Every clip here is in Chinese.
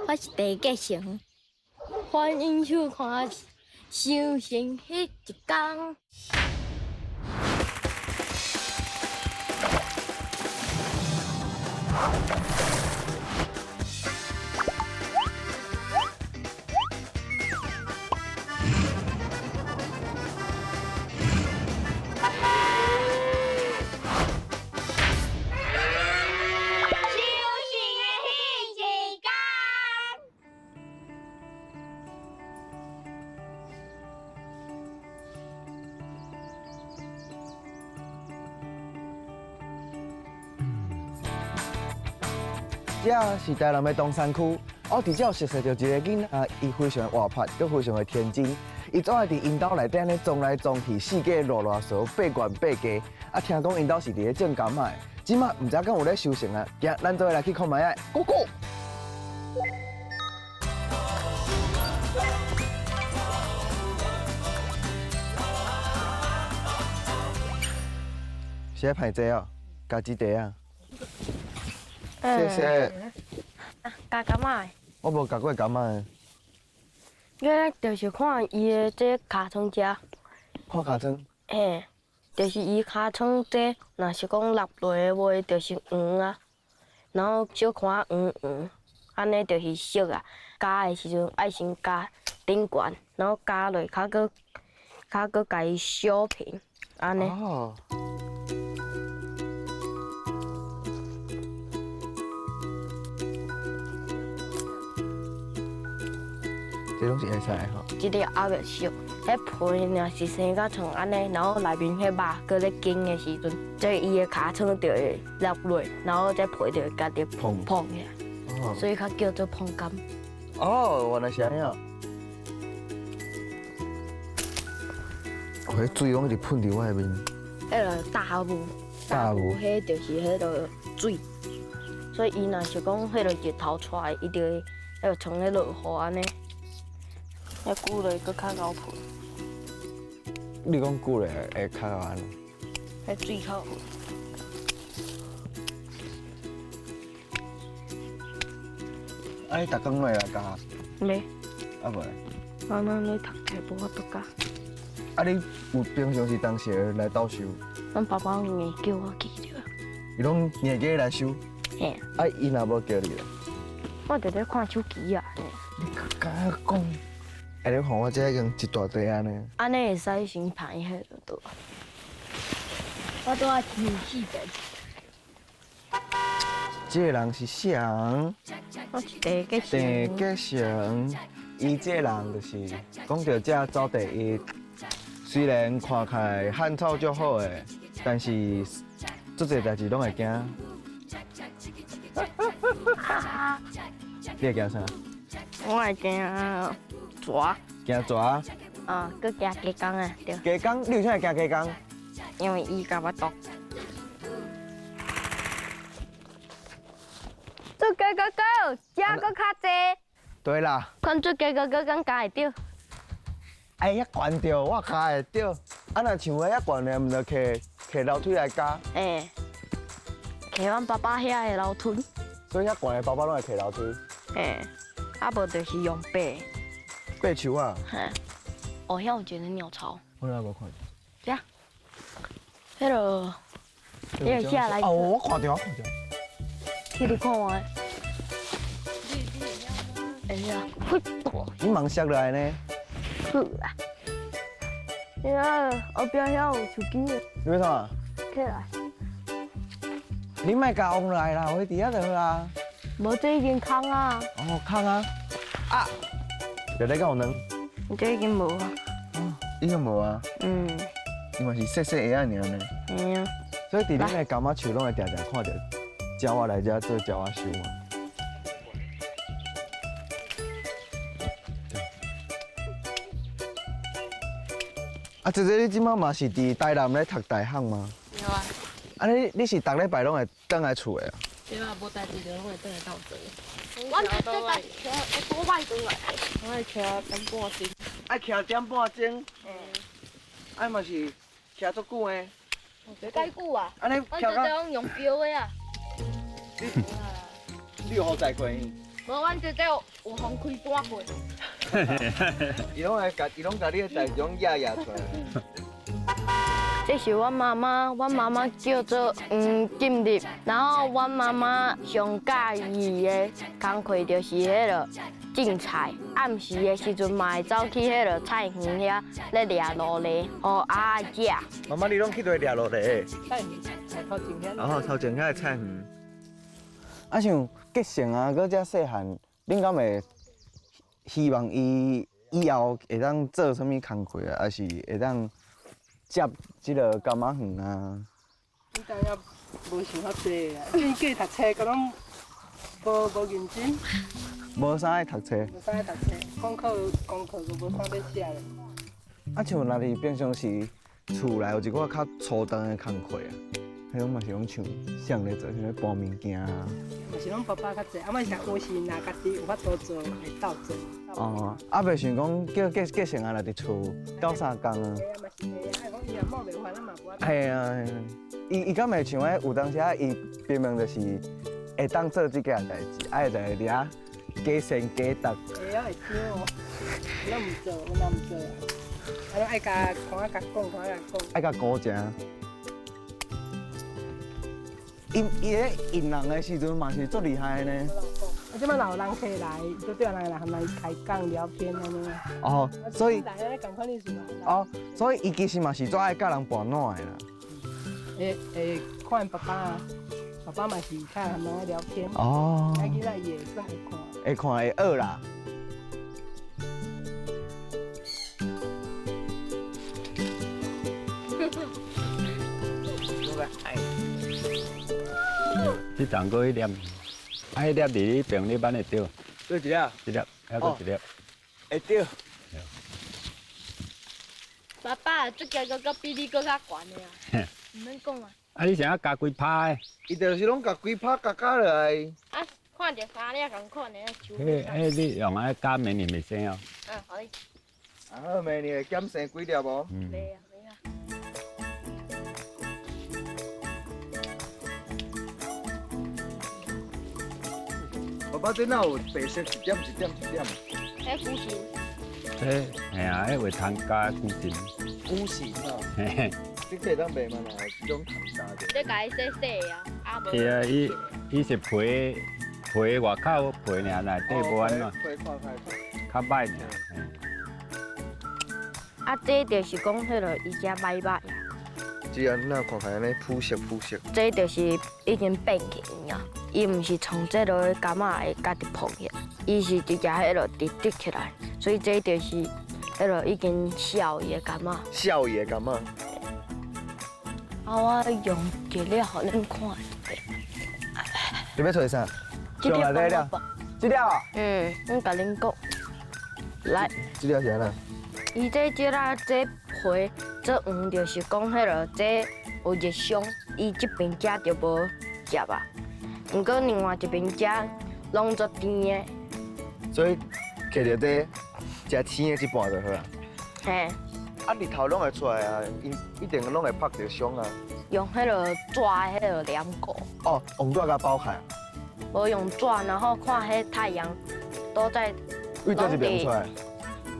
我是地格成，欢迎收看《修行迄一天》。这是台南的东山区，我伫这熟悉到一个囡仔，伊非常活泼，又非常的天真。伊总爱伫因兜内底安尼撞来撞去，四界落落扫，八关八家。啊，听讲因兜是伫咧种柑仔，即马唔知敢有咧收成啊？行，咱做伙来去看卖啊 ，Go Go！谢歹济哦，加几袋啊？谢谢。加柑仔，我无夹过柑仔。我就是看伊的这尻川遮，看尻川。嘿，就是伊尻川这，若是讲落落的话，就是黄啊，然后小看黄黄，安尼就是熟啊。加的时阵爱先加顶悬，然后加落较搁家己小平，安尼。哦。这拢是会使的吼。这个还袂熟，迄皮若是生甲像安尼，然后内面迄肉搁咧筋的时阵，这伊的尻川就会落落，然后这皮就会家己蓬起来，哦。所以较叫做蓬柑。哦，原来是安尼哦。哦，迄水拢一直喷伫我下面。迄个大雾，迄就是迄个水，所以伊若是讲迄个日头出来，伊就会迄个像咧落雨安尼。遐久了佫较厚皮。你讲久了会较安？迄水较厚。啊，你逐工来加？没。啊无咧？我咱咧读册无法度教。啊，你有平常是当时来倒收？阮爸爸硬叫我去着。伊拢硬加来收？嘿。啊，伊若无叫你咧？我伫咧看手机啊。你敢讲？哎，你看我这已经一大堆安尼。安尼会使先排迄个倒。我拄仔抽四个。这个人是谁？我是第一个成。第一个成，伊这个人就是讲到这走第一。虽然看起来汉草足好诶，但是足侪代志拢会惊。你会惊啥？我会惊蛇。惊蛇？啊，佮惊鸡公啊，鸡对。公，你为啥会惊鸡公？因为伊甲我毒。做鸡哥哥，食佮较济。对啦。看做鸡哥哥敢加会着？哎，遐悬着，我卡会着。啊，若像我遐悬的，毋着摕楼梯来加。嘿，摕阮爸爸遐的楼梯。所以遐悬的包包拢会摕楼梯。嘿，啊无就是用爬。爬树啊？嘿，哦，遐有一个鸟巢。我哪无看对啊，迄个，迄个下来。哦，我看着，我看着。去你看我。哎呀，会大。你忙摔落来呢？好啦。你看后壁遐有手机的。你要创？起来。你莫甲往来啦，回伫遐就好啦。无，这已经空啊。哦，空啊！啊！就咧讲有卵。这已经无啊。哦，已经无啊。嗯。伊嘛是细细个仔尔呢。嘿啊。所以伫恁的柑仔树拢会常常看到鸟仔来遮做鸟仔收嘛。啊，姐姐，你即马嘛是伫台南咧读大学吗？有啊。啊，你是逐礼拜拢会倒来厝的啊？对啊，无代志就拢会倒来斗阵。我这个多摆转来，我会骑点半钟。爱骑点半钟。啊嘛是骑足久的。介久啊？安尼我这种用标的啊。你有好在过？无，阮这有风开半过。伊拢甲你的代志拢压出来。这是阮妈妈，阮妈妈叫做金丽，然后阮妈妈上介意的工课就是迄个种菜，暗时的时阵嘛会走去迄个菜园遐咧掠落梨，互鸭食。妈妈，你拢去对掠落嚟？菜园头前遐。然后头前遐的菜园。啊，像结成啊，搁遮细汉，恁敢会希望伊以后会当做啥物工课啊？还是会当接即个柑仔园啊？你当然无想遐济啊，毕竟读册，个拢无认真，无啥爱读册。无啥爱读册，功课个无啥要写咧。啊，像若是平常时厝内有一寡较粗重的工课啊，迄种嘛是拢像谁咧做，像咧搬物件啊。嘛是拢爸爸较济，啊，莫是有时若家己有法度做，会斗做。哦，啊，袂想讲叫结成啊，来伫厝斗相共啊。嘿啊，嘛是嘿啊，爱讲伊若某袂烦，咱嘛无法。系啊，伊敢会像迄有当时啊，伊明明就是会当做即件代志，啊，就会遐假先假读。会啊，会听哦，咱毋做，阮哪毋做啊？啊，拢爱甲看啊甲讲，看啊甲讲。爱甲古正。伊咧引人的时阵嘛是足厉害的呢。啊，即摆若有人客来，就对人来和人开讲聊天安尼啊。哦，所以大家咧共款意思嘛。哦，所以伊其实嘛是最爱甲人博暖的啦。会看爸爸啊，爸爸嘛是较和人咧聊天。哦。仔囡仔伊会算会看。会看会学啦。你当过一粒，啊，迄粒伫你平你班会着，对一粒，一粒，还佫一粒。会着。爸爸，这个比你更较悬的啊！唔免讲啊！啊，你想要加几拍的？伊就是拢甲规拍加落来。啊，看着衫你也共看呢，手。你用啊加面你咪生哦。好哩。啊，明年会减生几粒无？袂啊袂啊。爸爸这哪有白色一点一点一点？迄古琴。嘿啊，迄会通加固定。古型啊，嘿嘿。这可以当卖嘛？哪有这种糖加的？你家己洗洗啊，啊无。是啊，伊是皮外口皮尔，内底无安怎，皮看开。较歹尔。啊，这就是讲迄个伊遮歹歹啊。只啊，那看起来安尼朴实朴实。这就是已经变形啊！伊毋是从这落的柑仔会家己碰起来，伊是直接迄落直直起来，所以这就是迄落已经消伊的柑仔。少爷干嘛？啊，我用一粒互恁看。你要找啥？这粒上来这粒帮我吧。这粒啊？我甲恁讲，来，这粒是安怎？伊这啦，这皮这黄就是讲迄落这有热伤，伊这边食就无食啊。毋过另外一边食拢做甜的。所以摕着这食青的一半就好啊。嘿，啊，日头拢会出来啊，一定拢会拍着伤啊。用迄落纸迄落黏固，哦，用纸甲包开，无用纸，然后看迄太阳都在为倒一边出来。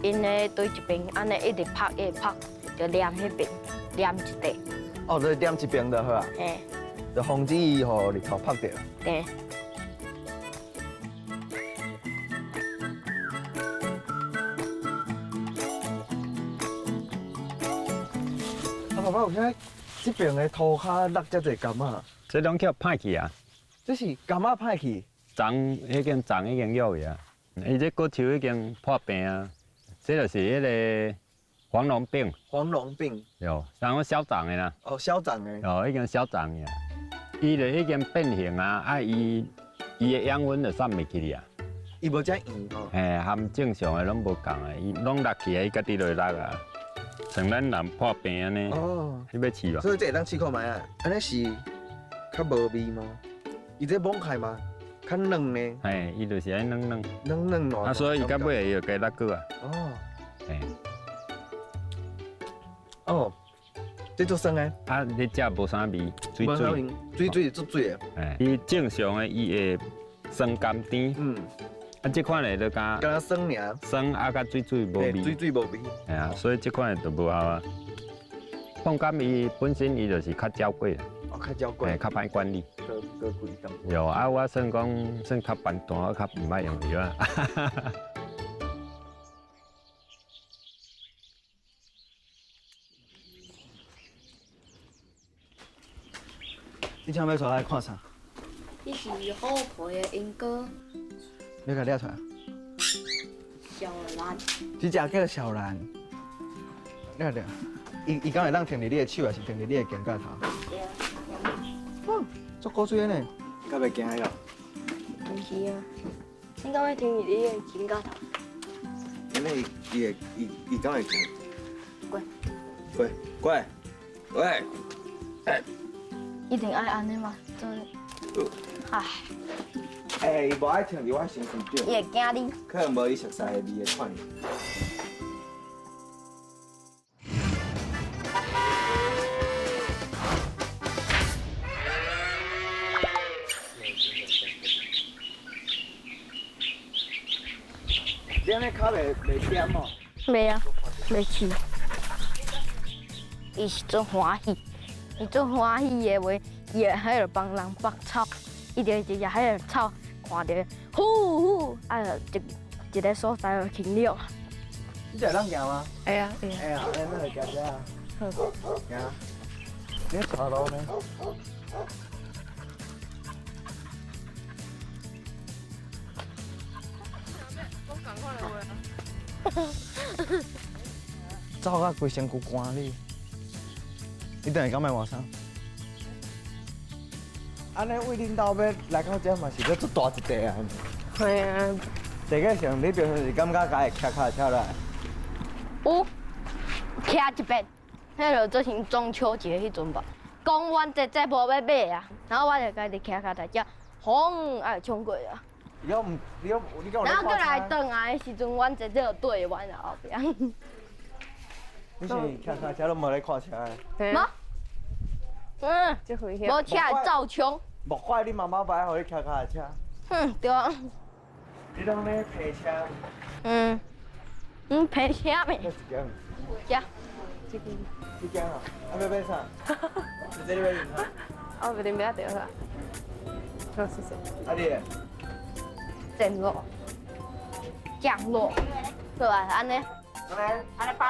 因的对一边安尼一直拍一直拍，就黏迄边黏一块。哦，就是点一边就好啊，嘿，就防止伊互日头拍着。对。啊，爸爸有遐这边的涂骹落遮侪柑啊，这拢叫歹去啊，这是柑啊歹去。丛已经弱去啊，伊这骨头已经破病啊，这就是迄个黄龙病，黄龙病哟，然后消长的啦，哦，消长的。哦，已经消长去啊，伊就已经变形啊，啊伊的养分就散袂去哩啊，伊无遮圆哦。嘿，含正常的拢无共啊，伊拢落去啊，伊家己就会落啊，像咱人破病安尼，哦，你要试无？所以这会当试看卖啊，安尼是较无味吗？伊这崩开吗？较嫩呢？嘿，伊就是安软软，嫩嫩软。啊，所以伊到尾伊就加落去啊，哦嘿，哦，这做酸的。啊，你食无啥味，水水，水水足水的。嘿，伊正常的伊会酸甘甜。嗯，啊，这款的就加敢若酸尔，酸啊，甲水水无对，味。水无味。系啊，所以这款的就无效啊。放柑伊本身伊就是较娇贵，哦，较娇贵，较歹管理。个贵淡。有啊，我算讲算较笨蛋，我较唔捌用药啊。你请要出来看啥？这是好皮的英哥你甲抓出来。小兰，这只叫小兰。你看着，伊敢会当停伫你的手，还是停伫你的肩胛头？足古锥呢，敢袂惊个？不是啊，你敢会听你的肩胛头？因为伊敢会惊？乖，乖乖，喂，一定爱安尼嘛，唉，伊无爱停伫我身躯顶，伊会惊你。可能无伊熟悉的味的款。你安尼脚袂点哦？袂啊，袂去。伊是真欢喜，伊真欢喜的话，伊会喺度帮人拔草，伊就直接喺度草，看到呼呼，啊就一个所在就停了。你会当行吗？会啊，会啊。哎呀，安尼就行者啊。好。行。你走路呢？走到规身躯寒你，你等下敢卖换衫？安尼为恁兜要来到这嘛是要足大一地啊！系啊，地个上你平常是感觉家会骑脚车来？有徛一遍，迄落做成中秋节迄阵吧。公园这无要买啊，然后我就家己徛脚台只，轰啊冲过啊。你敢有然后过来转来的时阵，阮这就对阮后壁。你是骑脚车都无咧看车的？无，无车照冲。莫怪你妈妈不爱互你骑脚车。对啊。你拢咧陪车？陪车咩？这一间。呀。这间啊，要买啥？你这里要饮哈？哦，不对，不要掉了。好，谢谢。啊你？正落，降落，对吧？安尼，安尼80。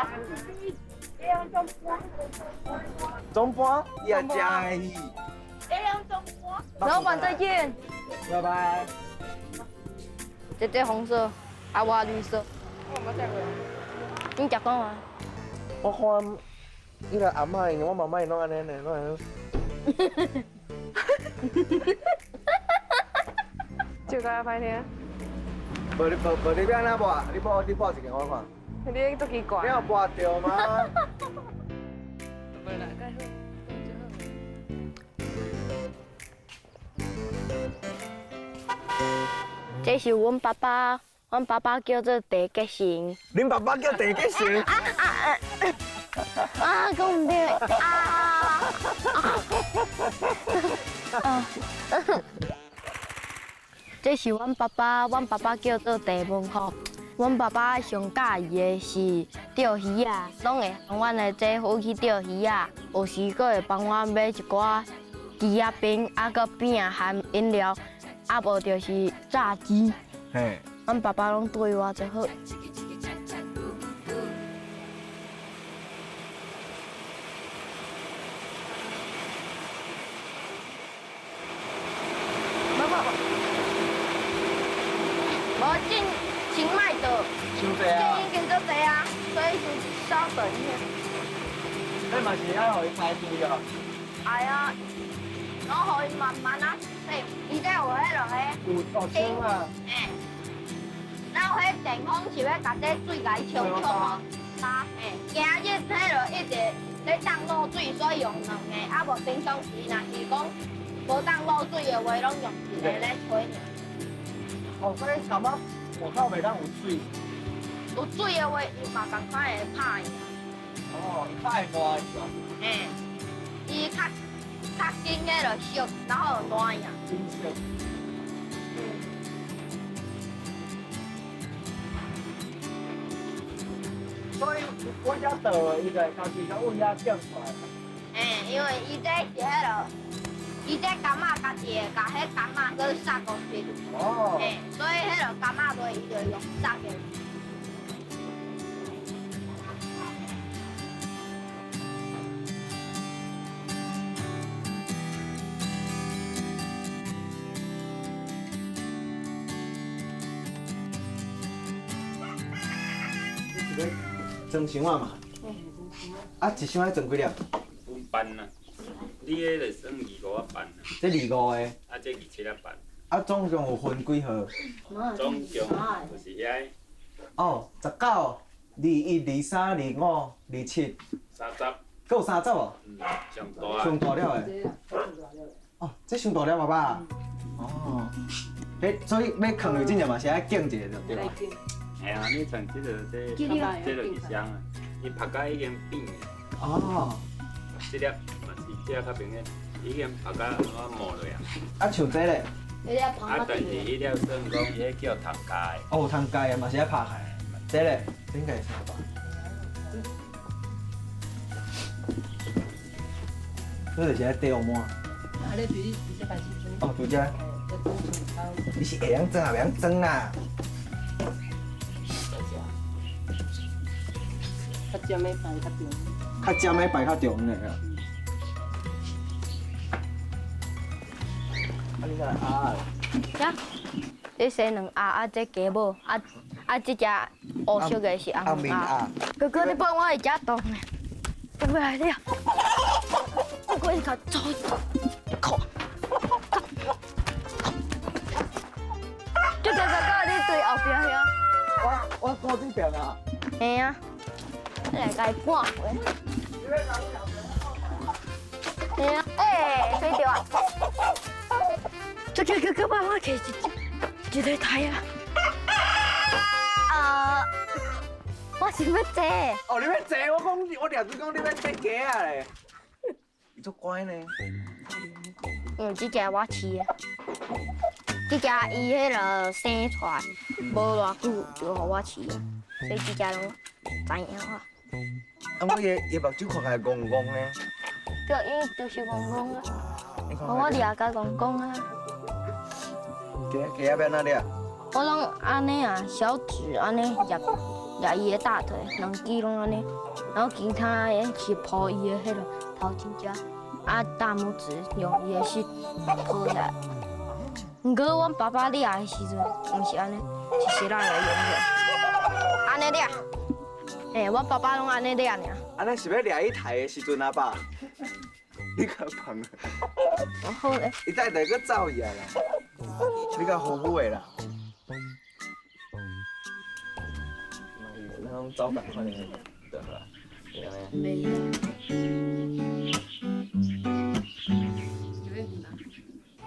中盘也加一。老板再见。拜拜。这红色，啊我绿色。你食过吗？我看伊个阿嬷因我妈妈因拢安尼呢，拢安尼。就该拍天，无你要安怎播？你播一个我看。你都奇怪。你有播到吗？没啦，该好。这是阮爸爸，阮爸爸叫做地吉成。恁爸爸叫地吉成。啊，讲唔对这是阮爸爸，阮爸爸叫做地文福。阮爸爸上喜欢的是钓鱼啊，拢会帮阮的姐夫去钓鱼啊，有时佫会帮我买一寡鸡仔饼，啊佫饼含饮料，啊无就是炸鸡。嘿。阮爸爸拢对我最好。无真卖到，这已经足济啊，所以是稍等一下。你嘛是爱互伊开猪个？哎呀，我互伊慢慢啊，伊这有迄落有哦，枪啊！然后迄电风是要甲这水甲伊冲哦，今日迄落一直咧当漏水，所以用2个，啊无平常时若是讲无当漏水的话，拢用1个咧吹尔。哦，所以感觉外口袂当有水。有水的话，伊嘛共款会拍伊。哦，伊拍会烂是吧？伊较紧迄落熟，然后烂呀。真熟。所以我遮倒的，伊就会家己甲阮遐捡出来。因为伊这是迄落，伊这柑仔家己会甲迄柑仔去杀公去。哦。所以迄落柑仔糜伊就用杀的。装箱啊嘛。啊，一箱要装几粒？有班啊，你迄就算25啊班啊，这25个。啊这27啊班，啊，总共有分几号？总共就是遐哦，19、21、23、25、27， 30，搁有30哦。上大上大了的。哦，这上大了爸爸。哦。所以要放入进去嘛，是爱拣一个对吧？哎呀，你像这个这就是香啊，伊拍甲已经变了，哦。这粒嘛是这较平的，已经拍甲我磨落啊。啊，像这咧。啊，但是伊了算讲伊迄叫糖加的。哦，通介的嘛是爱拍开的。这咧，这应该是啥吧？这就是爱吊满。啊，你对你这开始装。哦，对这。要装葱头。你是会晓装啊，袂晓装啦。较尖的摆较重。较尖的摆较重的啊。啊，你再来啊。呀，这生两鸭啊，这鸡母这只黑色的是红鸭。哥哥，你帮我一只动呢，不来了。我过去甲走，靠！这个哥哥，你对后边遐。我过这边啊。嘿啊，你来甲伊赶回。嘿啊，飞掉啊！这个哥哥帮我摕一个台啊！我想要坐。哦，你要坐，我俩子讲你要坐鸡啊嘞。你足乖呢。这只我饲的，这只伊迄落生出来无偌久就互我饲的，所以这只拢知影啊。啊，我伊目睭看起来戆戆呢。对，因为就是公公啊，我掠甲公公啊。鸡仔要哪里啊？我拢安尼啊，小指安尼抓伊的大腿，两支拢安尼，然后其他的是抱伊的迄落头前只，啊大拇指用伊的手抱起来。毋过阮爸爸掠的时阵，毋是安尼，是咱的用的，安尼掠。阮爸爸拢安尼掠尔。安尼是要掠伊台的时阵啊爸？你甲放啊！好咧。伊等下佫走伊啊啦。你甲好好的啦。那种走赶快的，对啦。袂啊。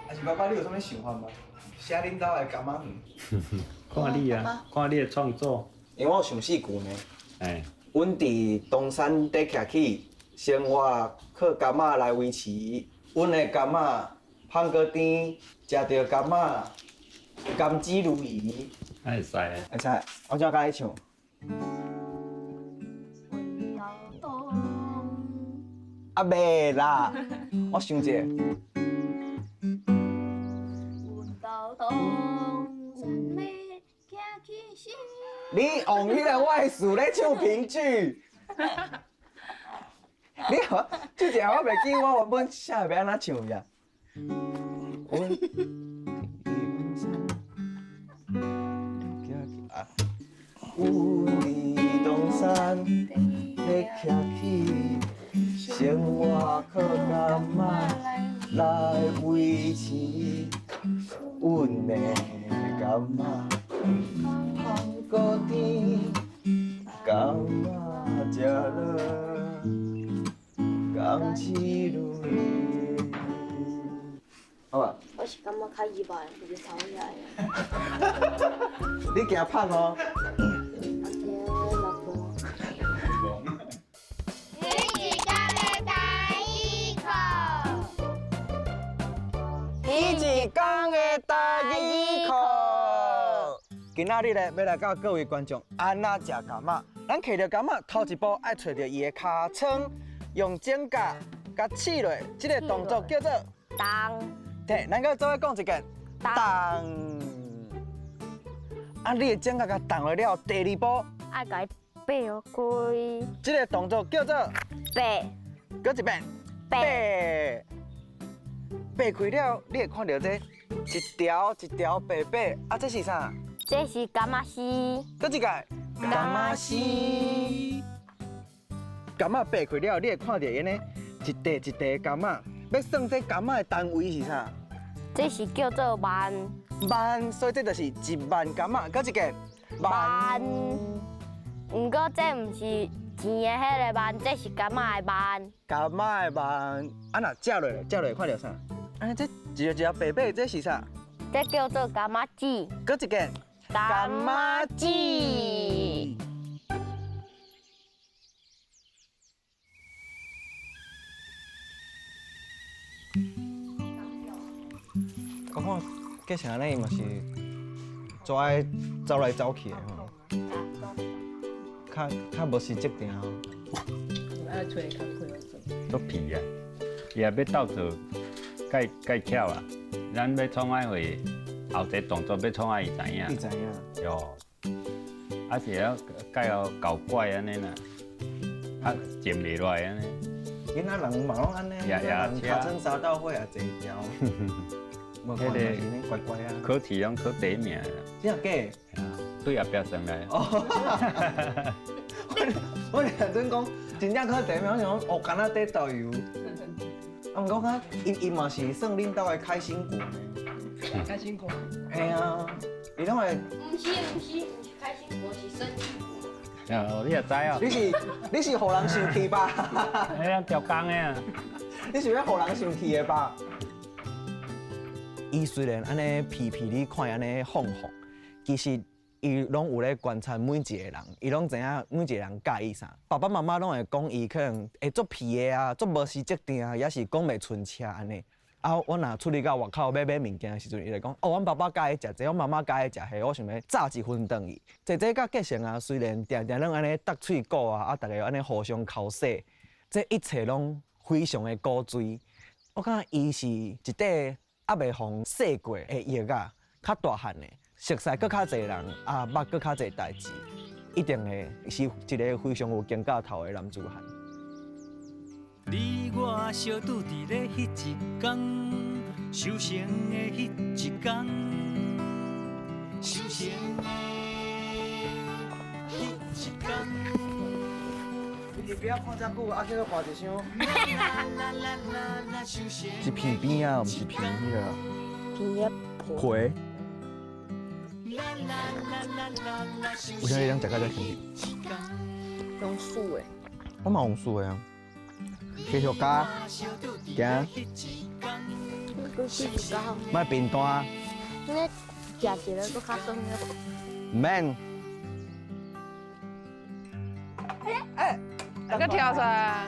啊是爸爸，你有啥物想法吗？写恁兜的柑仔园。看你啊，看你的创作。因为我有上4句呢。哎。阮伫东山底徛起，生活靠柑仔来维持。阮的柑仔芳过甜，食着柑仔，甘之如饴。会使啊。会使，我怎甲你唱？啊袂啦，我想者。你用迄个外事咧唱评剧？你这个我袂记，我原本写要安怎唱呀？阮伫东山咧徛起，生活靠柑仔来维持，阮的柑仔芳过甜，柑仔食了甘之如饴。好吧。我是感觉较意外，就是吵起来。你惊拍哦。第一讲的第一课。今仔日咧要来教各位观众安怎食柑仔，咱摕着柑仔，头一步爱找着伊的尻川，用剪甲甲刺落，这个动作叫做当对，咱搁做伙讲一遍，动。啊，你的剪甲甲动落了，第二步，爱甲伊爬开，这个动作叫做爬搁一遍，爬爬开了，你会看到这一条一条白白，啊，这是啥？这是柑仔丝，搁一个柑仔丝。柑仔爬开了，你会看到因呢一块一块的柑仔。要算这柑仔的单位是啥？这是叫做万万，所以这就是1万柑仔。搁一个万。毋过这毋是钱的迄个万，这是柑仔的万。柑仔的万，啊若接落会看到啥？啊，这一条白白，这是啥？这叫做柑仔籽，搁一个柑仔籽。我看计成安尼嘛是做爱走来走去的吼，较无实质定吼。爱找工课做。足皮啊！伊也要斗做，介巧啊！咱要创爱会后一个动作要创爱伊知影。你知影？哟，啊是要介要搞怪安尼啦，啊静袂落来安尼。囡仔人嘛拢安尼，呀人尻川沙道会也坐条，无看就是呢乖乖啊。考试拢考第一名的啦，真假？对后壁上来。哦，我认真讲，真正考第一名，我想讲哦，敢若伫导游。啊，毋过看伊嘛是算恁兜的开心果呢。开心果。嘿啊，伊拢会。毋是开心果，是生气果。哦，你也知哦。你是互人生气吧？哎，调工的啊。你是要互人生气的吧？伊虽然安尼皮皮你看安尼放放，其实伊拢有咧观察每一个人，伊拢知影每一个人介意啥。爸爸妈妈拢会讲伊可能会做皮的啊，做无实质定啊，也是讲袂顺车安尼。啊，我若出去到外口买物件的时阵，伊就讲哦，阮爸爸介意食这，阮妈妈介意食迄，我想要炸一份顿伊。这甲继承啊，虽然定定拢安尼搭喙鼓啊，大家安尼互相口舌，这一切拢非常的古锥。我感觉伊是一块还袂互洗过的药啊，较大汉的，熟悉搁较侪人，啊，捌搁较侪代志，一定会是一个非常有肩胛头的男子汉。你我相拄伫咧迄一天，修成的迄一天，修成的迄一天。你不要看遮久，啊，叫做看一箱。啦啦啦啦，修成。是片边啊，毋是片迄个。片叶皮。有啥人食到遮甜甜？用素的，我嘛用素的啊。继续加，行。佮继续搞。莫平淡，你食一个佮较酸个。唔免。那个跳出来。